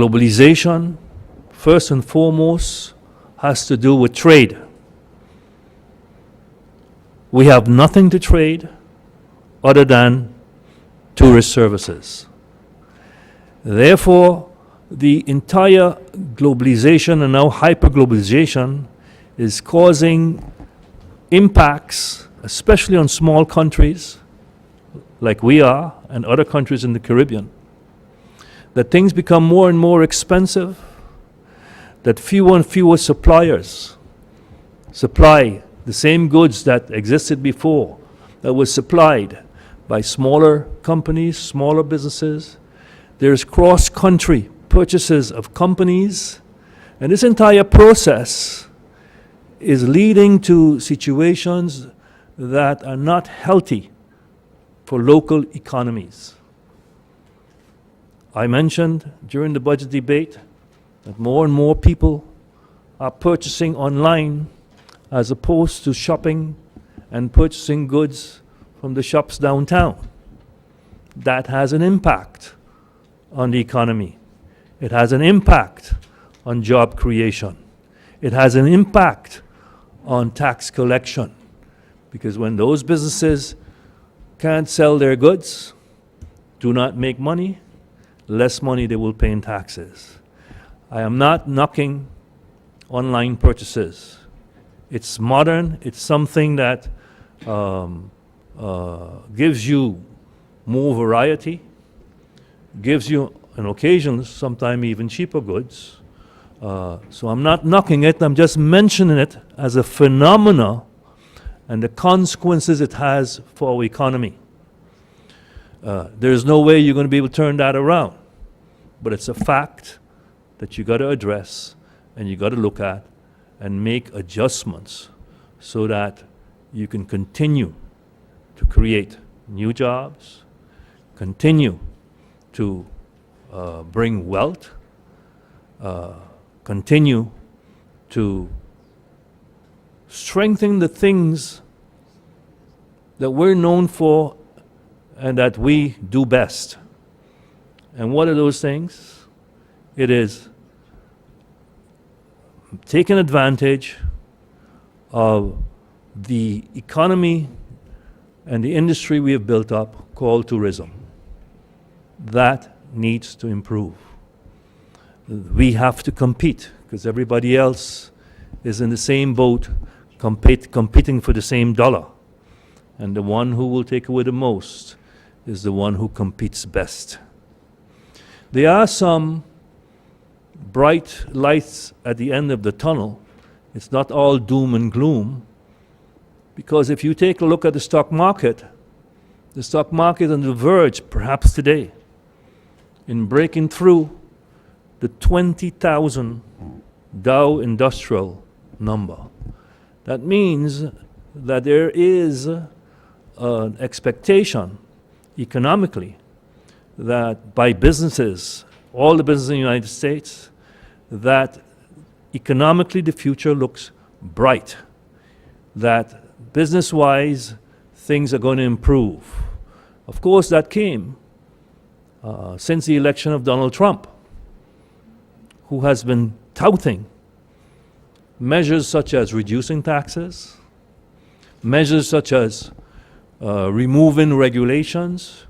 Globalization, first and foremost, has to do with trade. We have nothing to trade other than tourist services. Therefore, the entire globalization and now hyper-globalization is causing impacts, especially on small countries like we are and other countries in the Caribbean, that things become more and more expensive, that fewer and fewer suppliers supply the same goods that existed before, that was supplied by smaller companies, smaller businesses. There's cross-country purchases of companies, and this entire process is leading to situations that are not healthy for local economies. I mentioned during the budget debate that more and more people are purchasing online as opposed to shopping and purchasing goods from the shops downtown. That has an impact on the economy. It has an impact on job creation. It has an impact on tax collection, because when those businesses can't sell their goods, do not make money, less money they will pay in taxes. I am not knocking online purchases. It's modern, it's something that gives you more variety, gives you, on occasions, sometimes even cheaper goods. So I'm not knocking it, I'm just mentioning it as a phenomena and the consequences it has for our economy. There's no way you're going to be able to turn that around, but it's a fact that you got to address and you got to look at and make adjustments so that you can continue to create new jobs, continue to bring wealth, continue to strengthen the things that we're known for and that we do best. And what are those things? It is taking advantage of the economy and the industry we have built up called tourism. That needs to improve. We have to compete because everybody else is in the same boat, competing for the same dollar. And the one who will take away the most is the one who competes best. There are some bright lights at the end of the tunnel. It's not all doom and gloom, because if you take a look at the stock market is on the verge, perhaps today, in breaking through the 20,000 Dow Industrial number. That means that there is an expectation economically that by businesses, all the businesses in the United States, that economically the future looks bright, that business-wise things are going to improve. Of course, that came since the election of Donald Trump, who has been touting measures such as reducing taxes, measures such as removing regulations,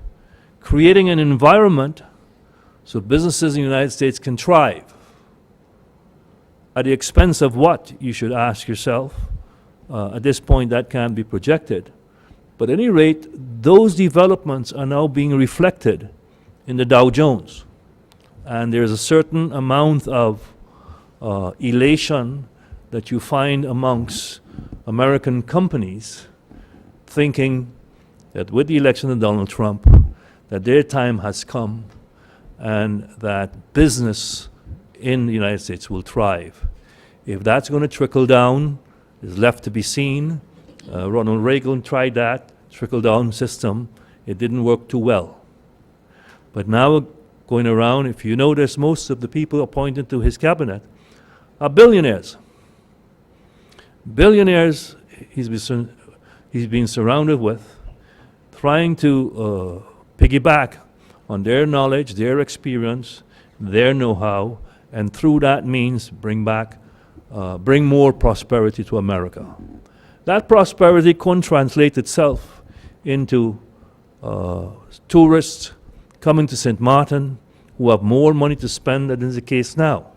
creating an environment so businesses in the United States can thrive. At the expense of what, you should ask yourself. At this point, that can't be projected. But at any rate, those developments are now being reflected in the Dow Jones. And there's a certain amount of elation that you find amongst American companies thinking that with the election of Donald Trump, that their time has come and that business in the United States will thrive. If that's going to trickle down, is left to be seen. Ronald Reagan tried that trickle-down system. It didn't work too well. But now going around, if you notice, most of the people appointed to his cabinet are billionaires. Billionaires he's been surrounded with, trying to piggyback on their knowledge, their experience, their know-how, and through that means bring more prosperity to America. That prosperity can translate itself into tourists coming to St. Martin who have more money to spend than is the case now.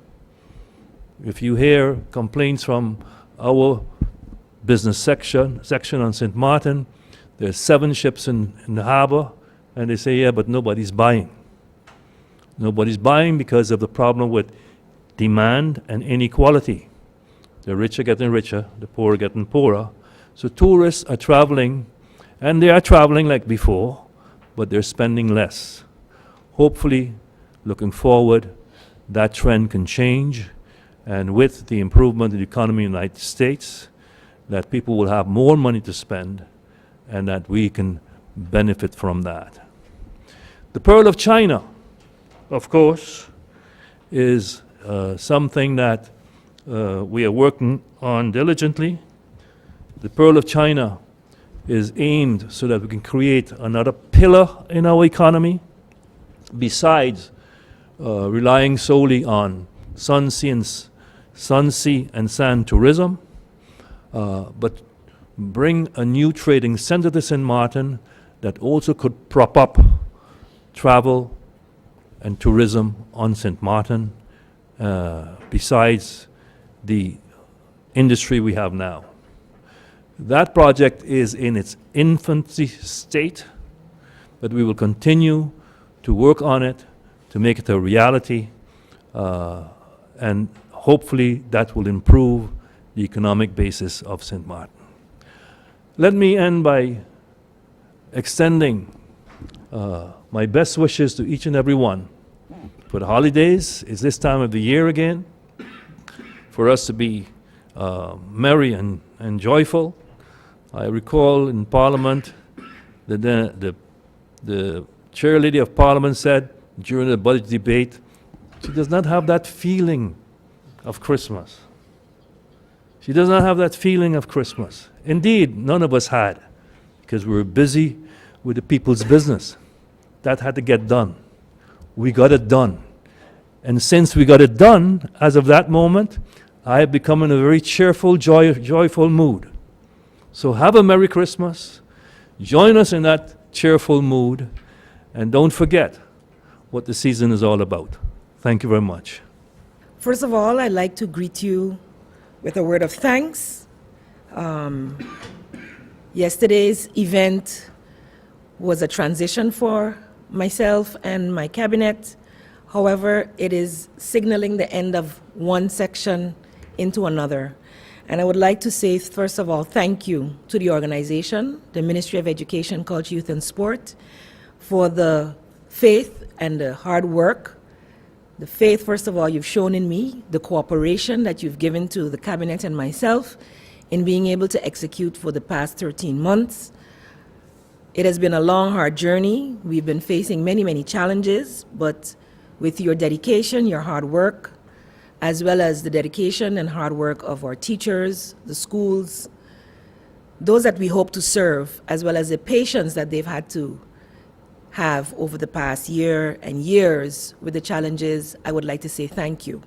If you hear complaints from our business section on St. Martin, there's 7 ships in the harbor, and they say, yeah, but nobody's buying. Nobody's buying because of the problem with demand and inequality. The rich are getting richer, the poor are getting poorer. So tourists are traveling, and they are traveling like before, but they're spending less. Hopefully, looking forward, that trend can change, and with the improvement in the economy in the United States, that people will have more money to spend, and that we can benefit from that. The Pearl of China, of course, is something that we are working on diligently. The Pearl of China is aimed so that we can create another pillar in our economy, besides relying solely on sun, sea, and sand tourism, but bring a new trading center to St. Martin that also could prop up travel and tourism on St. Martin, besides the industry we have now. That project is in its infancy state, but we will continue to work on it to make it a reality, and hopefully that will improve the economic basis of St. Martin. Let me end by extending my best wishes to each and every one. For the holidays, it's this time of the year again, for us to be merry and joyful. I recall in Parliament that the chair lady of Parliament said during the budget debate, she does not have that feeling of Christmas. She does not have that feeling of Christmas. Indeed, none of us had, because we were busy with the people's business. That had to get done. We got it done. And since we got it done, as of that moment, I have become in a very cheerful, joyful mood. So have a Merry Christmas. Join us in that cheerful mood. And don't forget what the season is all about. Thank you very much. First of all, I'd like to greet you with a word of thanks. Yesterday's event was a transition for myself and my cabinet. However, it is signaling the end of one section into another. And I would like to say, first of all, thank you to the organization, the Ministry of Education, Culture, Youth and Sport, for the faith and the hard work. The faith, first of all, you've shown in me, the cooperation that you've given to the cabinet and myself in being able to execute for the past 13 months. It has been a long, hard journey. We've been facing many, many challenges, but with your dedication, your hard work, as well as the dedication and hard work of our teachers, the schools, those that we hope to serve, as well as the patience that they've had to have over the past year and years with the challenges, I would like to say thank you.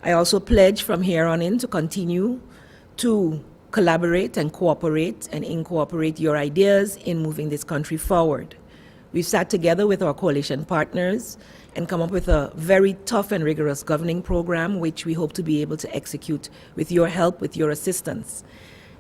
I also pledge from here on in to continue to collaborate and cooperate and incorporate your ideas in moving this country forward. We've sat together with our coalition partners and come up with a very tough and rigorous governing program, which we hope to be able to execute with your help, with your assistance.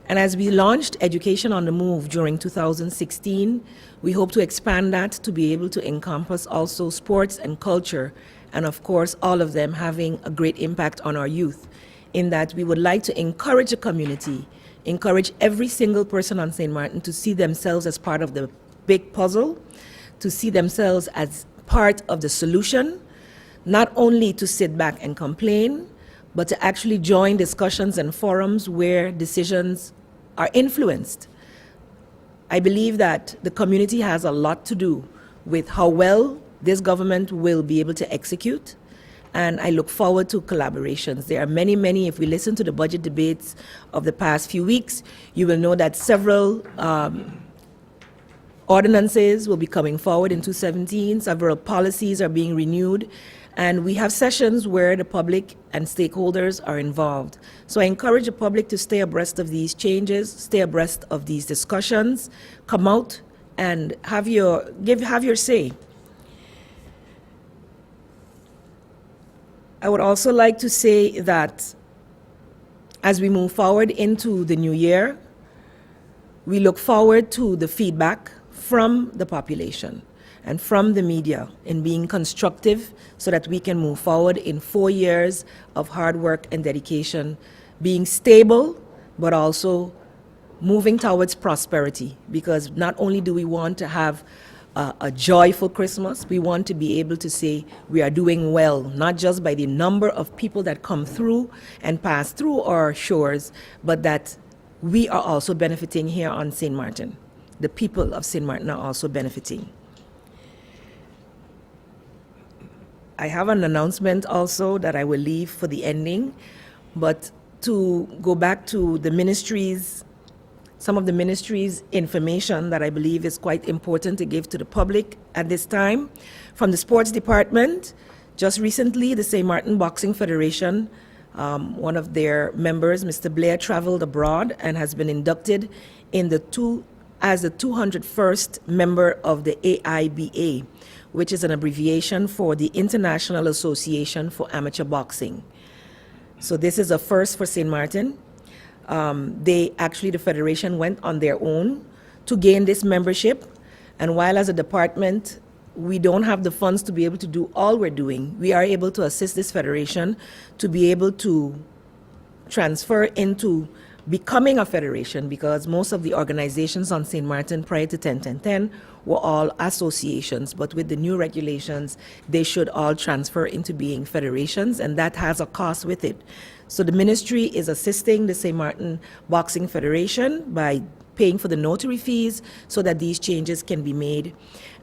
And as we launched Education on the Move during 2016, we hope to expand that to be able to encompass also sports and culture, and of course, all of them having a great impact on our youth, in that we would like to encourage the community, encourage every single person on St. Martin to see themselves as part of the big puzzle, to see themselves as part of the solution, not only to sit back and complain, but to actually join discussions and forums where decisions are influenced. I believe that the community has a lot to do with how well this government will be able to execute, and I look forward to collaborations. There are many, many, if we listen to the budget debates of the past few weeks, you will know that several ordinances will be coming forward in 2017, several policies are being renewed, And we have sessions where the public and stakeholders are involved. So I encourage the public to stay abreast of these changes, stay abreast of these discussions, come out and have your say. I would also like to say that as we move forward into the new year, we look forward to the feedback from the population and from the media in being constructive so that we can move forward in 4 years of hard work and dedication, being stable, but also moving towards prosperity. Because not only do we want to have a joyful Christmas, we want to be able to say we are doing well, not just by the number of people that come through and pass through our shores, but that we are also benefiting here on St. Martin. The people of St. Martin are also benefiting. I have an announcement also that I will leave for the ending, but to go back to the ministries, some of the ministries' information that I believe is quite important to give to the public at this time. From the sports department, just recently, the St. Martin Boxing Federation, one of their members, Mr. Blair, traveled abroad and has been inducted in as the 201st member of the AIBA, which is an abbreviation for the International Association for Amateur Boxing. So this is a first for St. Martin. The federation went on their own to gain this membership. And while as a department, we don't have the funds to be able to do all we're doing, we are able to assist this federation to be able to transfer into becoming a federation, because most of the organizations on St. Martin prior to 10-10-10 were all associations, but with the new regulations, they should all transfer into being federations, and that has a cost with it. So the ministry is assisting the St. Martin Boxing Federation by paying for the notary fees so that these changes can be made.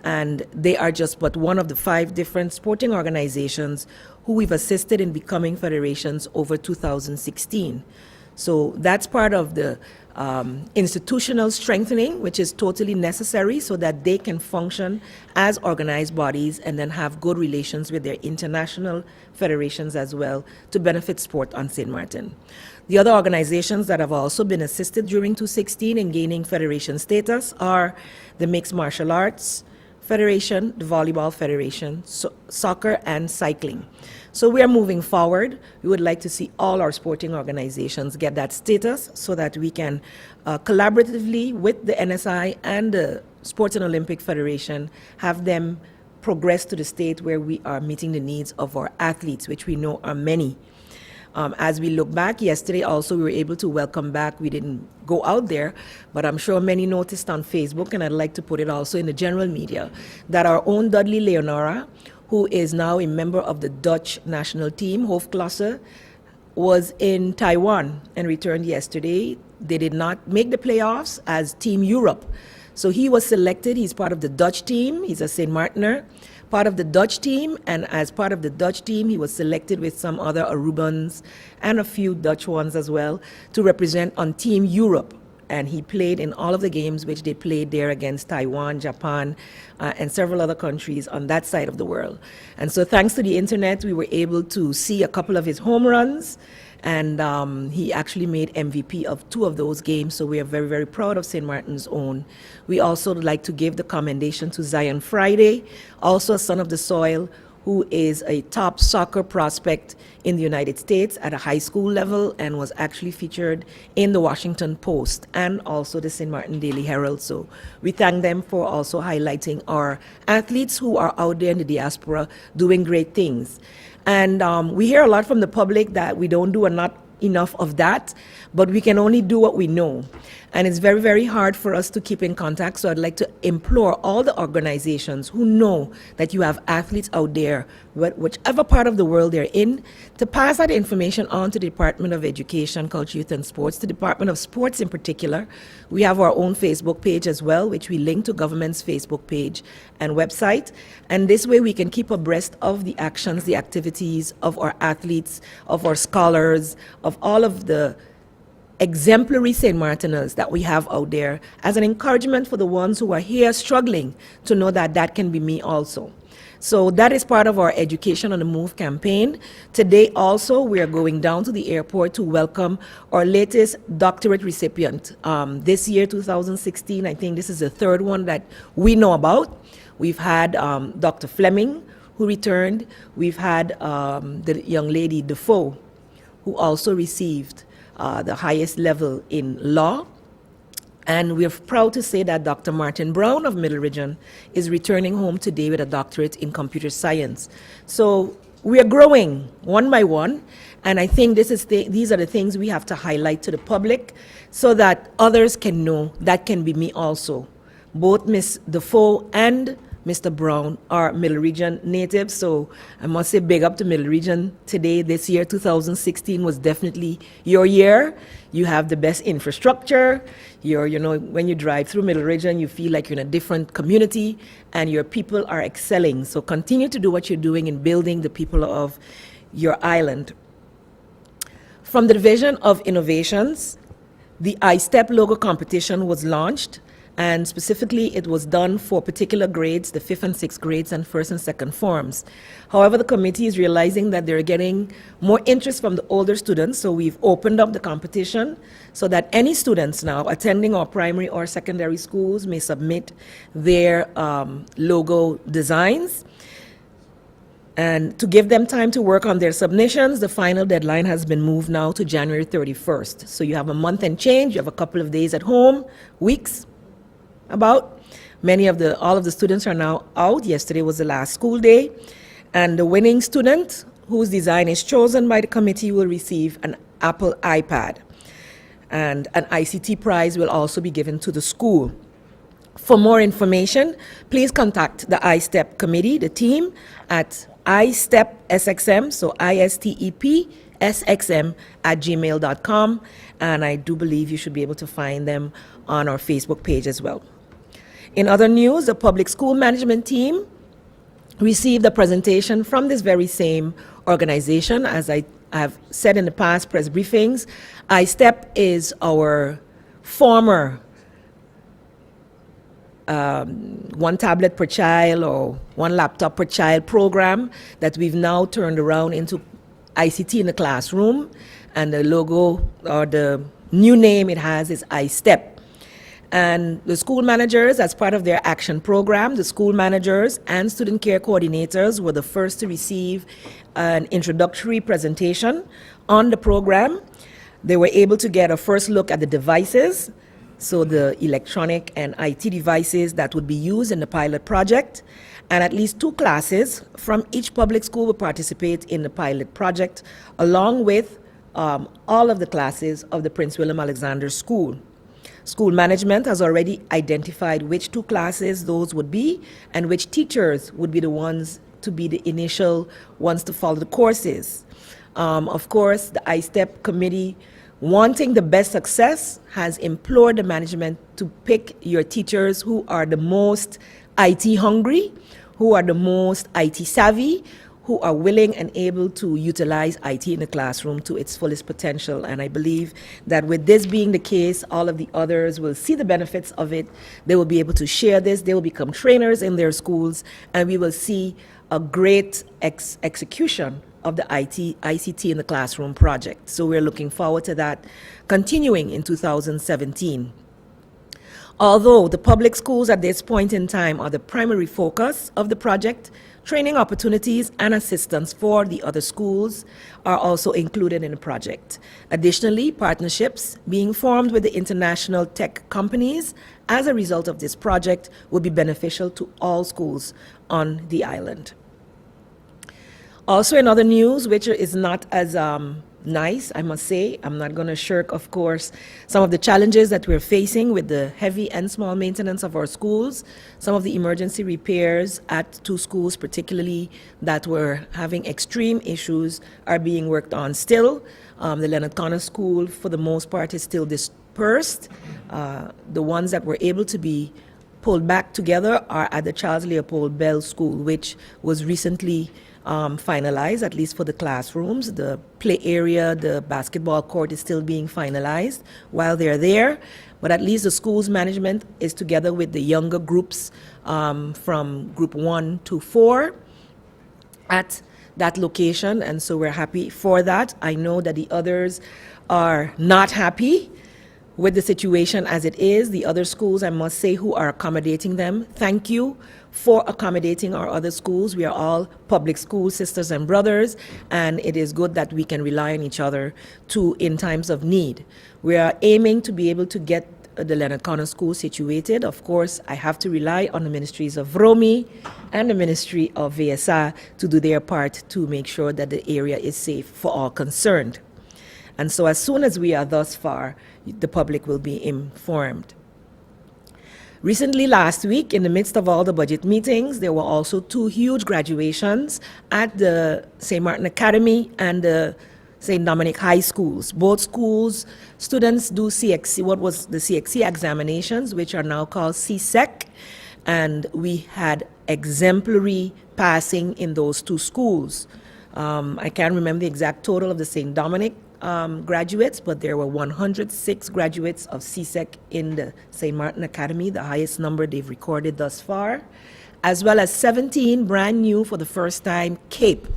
And they are just but one of the 5 different sporting organizations who we've assisted in becoming federations over 2016. So that's part of the institutional strengthening, which is totally necessary so that they can function as organized bodies and then have good relations with their international federations as well to benefit sport on St. Martin. The other organizations that have also been assisted during 2016 in gaining federation status are the Mixed Martial Arts Federation, the Volleyball Federation, soccer, and cycling. So we are moving forward. We would like to see all our sporting organizations get that status so that we can collaboratively with the NSI and the Sports and Olympic Federation have them progress to the state where we are meeting the needs of our athletes, which we know are many. As we look back, yesterday also we were able to welcome back, we didn't go out there, but I'm sure many noticed on Facebook, and I'd like to put it also in the general media, that our own Dudley Leonora, who is now a member of the Dutch national team, Hoofdklasse, was in Taiwan and returned yesterday. They did not make the playoffs as Team Europe. So he was selected, he's part of the Dutch team, he's a St. Martiner, part of the Dutch team, and as part of the Dutch team, he was selected with some other Arubans and a few Dutch ones as well to represent on Team Europe. And he played in all of the games which they played there against Taiwan, Japan, and several other countries on that side of the world. And so thanks to the internet, we were able to see a couple of his home runs, and he actually made MVP of 2 of those games, so we are very, very proud of St. Martin's own. We also would like to give the commendation to Zion Friday, also a son of the soil, who is a top soccer prospect in the United States at a high school level and was actually featured in the Washington Post and also the St. Martin Daily Herald. So we thank them for also highlighting our athletes who are out there in the diaspora doing great things. And we hear a lot from the public that we don't do not enough of that, but we can only do what we know. And it's very, very hard for us to keep in contact. So I'd like to implore all the organizations who know that you have athletes out there, whichever part of the world they're in, to pass that information on to the Department of Education, Culture, Youth and Sports, the Department of Sports in particular. We have our own Facebook page as well, which we link to government's Facebook page and website. And this way we can keep abreast of the actions, the activities of our athletes, of our scholars, of all of the exemplary St. Martiners that we have out there as an encouragement for the ones who are here struggling to know that that can be me also. So that is part of our Education on the Move campaign. Today also, we are going down to the airport to welcome our latest doctorate recipient. This year, 2016, I think this is the third one that we know about. We've had Dr. Fleming, who returned. We've had the young lady Defoe, who also received the highest level in law. And we're proud to say that Dr. Martin Brown of Middle Region is returning home today with a doctorate in computer science. So we are growing one by one, and I think these are the things we have to highlight to the public so that others can know that can be me also. Both Ms. Defoe and Mr. Brown are Middle Region natives, so I must say big up to Middle Region today. This year, 2016, was definitely your year. You have the best infrastructure. When you drive through Middle Region, you feel like you're in a different community, and your people are excelling. So continue to do what you're doing in building the people of your island. From the Division of Innovations, the iStep logo competition was launched. And specifically, it was done for particular grades, the 5th and 6th grades and 1st and 2nd forms. However, the committee is realizing that they're getting more interest from the older students, so we've opened up the competition so that any students now attending our primary or secondary schools may submit their logo designs. And to give them time to work on their submissions, the final deadline has been moved now to January 31st. So you have a month and change, you have a couple of days at home, weeks. All of the students are now out. Yesterday was the last school day, and the winning student whose design is chosen by the committee will receive an Apple iPad, and an ICT prize will also be given to the school. For more information, please contact the iStep committee, the team, at iStepSXM, so ISTEPSXM@gmail.com, and I do believe you should be able to find them on our Facebook page as well. In other news, the public school management team received a presentation from this very same organization. As I have said in the past press briefings, iStep is our former one tablet per child or one laptop per child program that we've now turned around into ICT in the classroom, and the logo or the new name it has is iStep. And the school managers, as part of their action program, the school managers and student care coordinators were the first to receive an introductory presentation on the program. They were able to get a first look at the devices, so the electronic and IT devices that would be used in the pilot project. And at least 2 classes from each public school will participate in the pilot project, along with all of the classes of the Prince William Alexander School. School management has already identified which 2 classes those would be and which teachers would be the ones to be the initial ones to follow the courses. Of course, the iStep committee, wanting the best success, has implored the management to pick your teachers who are the most IT hungry, who are the most IT savvy, who are willing and able to utilize IT in the classroom to its fullest potential. And I believe that with this being the case, all of the others will see the benefits of it. They will be able to share this. They will become trainers in their schools, and we will see a great execution of the ICT in the classroom project. So we're looking forward to that continuing in 2017. Although the public schools at this point in time are the primary focus of the project, training opportunities and assistance for the other schools are also included in the project. Additionally, partnerships being formed with the international tech companies as a result of this project will be beneficial to all schools on the island. Also, in other news, which is not as nice, I must say, I'm not going to shirk, of course, some of the challenges that we're facing with the heavy and small maintenance of our schools. Some of the emergency repairs at 2 schools, particularly that were having extreme issues, are being worked on still. The Leonard Connor School, for the most part, is still dispersed. The ones that were able to be pulled back together are at the Charles Leopold Bell School, which was recently finalized, at least for the classrooms. The play area, the basketball court is still being finalized while they're there. But at least the school's management is together with the younger groups from group 1 to 4 at that location, and so we're happy for that. I know that the others are not happy with the situation as it is. The other schools, I must say, who are accommodating them, thank you for accommodating our other schools. We are all public school sisters and brothers, and it is good that we can rely on each other too in times of need. We are aiming to be able to get the Leonard Connor School situated. Of course, I have to rely on the ministries of Romy and the Ministry of VSA to do their part to make sure that the area is safe for all concerned. And so as soon as we are thus far, the public will be informed. Recently, last week, in the midst of all the budget meetings, there were also 2 huge graduations at the St. Martin Academy and the St. Dominic High Schools. Both schools, students do CXC, what was the CXC examinations, which are now called CSEC, and we had exemplary passing in those 2 schools. I can't remember the exact total of the St. Dominic graduates, but there were 106 graduates of CSEC in the St. Martin Academy, the highest number they've recorded thus far, as well as 17 brand new for the first time CAPE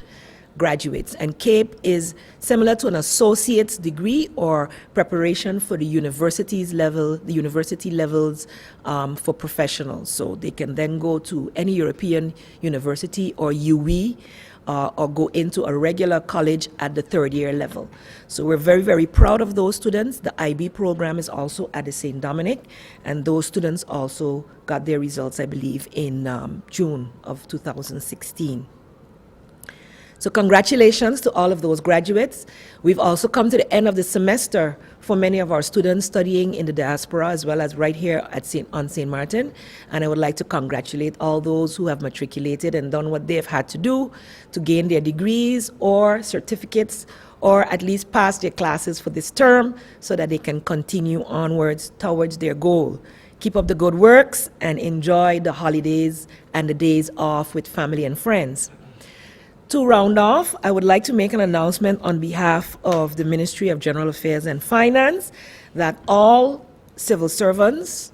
graduates. And CAPE is similar to an associate's degree or preparation for the university levels for professionals. So they can then go to any European university or UE, or go into a regular college at the 3rd year level. So we're very, very proud of those students. The IB program is also at the St. Dominic, and those students also got their results, I believe, in June of 2016. So congratulations to all of those graduates. We've also come to the end of the semester for many of our students studying in the diaspora as well as right here at on St. Martin. And I would like to congratulate all those who have matriculated and done what they've had to do to gain their degrees or certificates or at least pass their classes for this term so that they can continue onwards towards their goal. Keep up the good works and enjoy the holidays and the days off with family and friends. To round off, I would like to make an announcement on behalf of the Ministry of General Affairs and Finance that all civil servants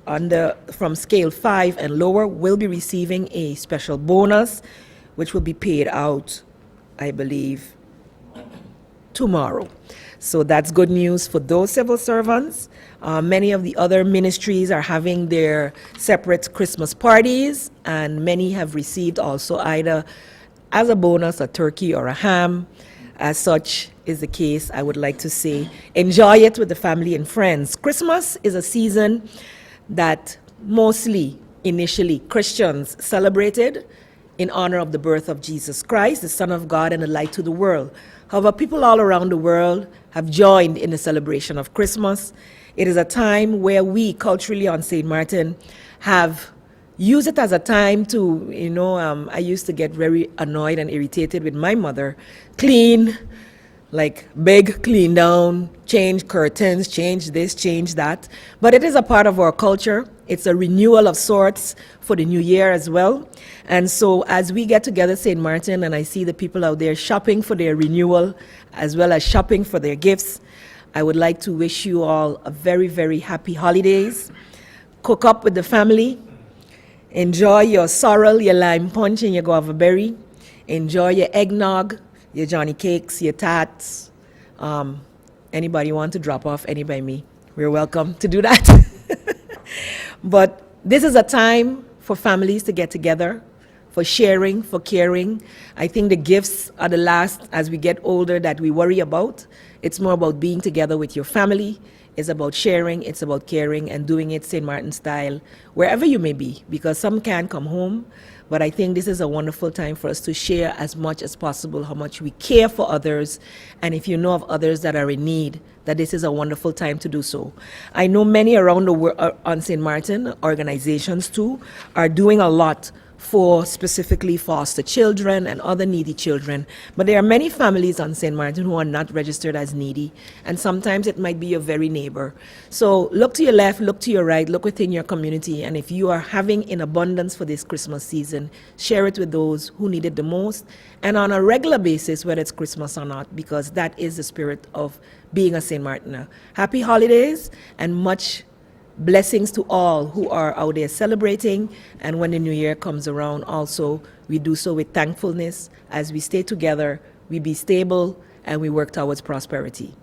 from scale 5 and lower will be receiving a special bonus, which will be paid out, I believe, tomorrow. So that's good news for those civil servants. Many of the other ministries are having their separate Christmas parties, and many have received also either as a bonus, a turkey or a ham. As such is the case, I would like to say, enjoy it with the family and friends. Christmas is a season that mostly, initially, Christians celebrated in honor of the birth of Jesus Christ, the Son of God and the light to the world. However, people all around the world have joined in the celebration of Christmas. It is a time where we, culturally on St. Martin, have use it as a time to, I used to get very annoyed and irritated with my mother. Clean, like beg, clean down, change curtains, change this, change that. But it is a part of our culture. It's a renewal of sorts for the new year as well. And so as we get together, St. Martin, and I see the people out there shopping for their renewal as well as shopping for their gifts, I would like to wish you all a very, very happy holidays. Cook up with the family. Enjoy your sorrel, your lime punch, and your guava berry. Enjoy your eggnog, your Johnny cakes, your tarts. Anybody want to drop off any by me, we're welcome to do that. But this is a time for families to get together, for sharing, for caring. I think the gifts are the last, as we get older, that we worry about. It's more about being together with your family. It's about sharing, it's about caring, and doing it St. Martin style, wherever you may be, because some can't come home. But I think this is a wonderful time for us to share as much as possible how much we care for others. And if you know of others that are in need, that this is a wonderful time to do so. I know many around the world on St. Martin, organizations too, are doing a lot for specifically foster children and other needy children. But there are many families on St. Martin who are not registered as needy, and sometimes it might be your very neighbor. So look to your left, look to your right, look within your community, and if you are having in abundance for this Christmas season, share it with those who need it the most, and on a regular basis, whether it's Christmas or not, because that is the spirit of being a St. Martiner. Happy holidays and much blessings to all who are out there celebrating, and when the new year comes around also, we do so with thankfulness. As we stay together, we be stable, and we work towards prosperity.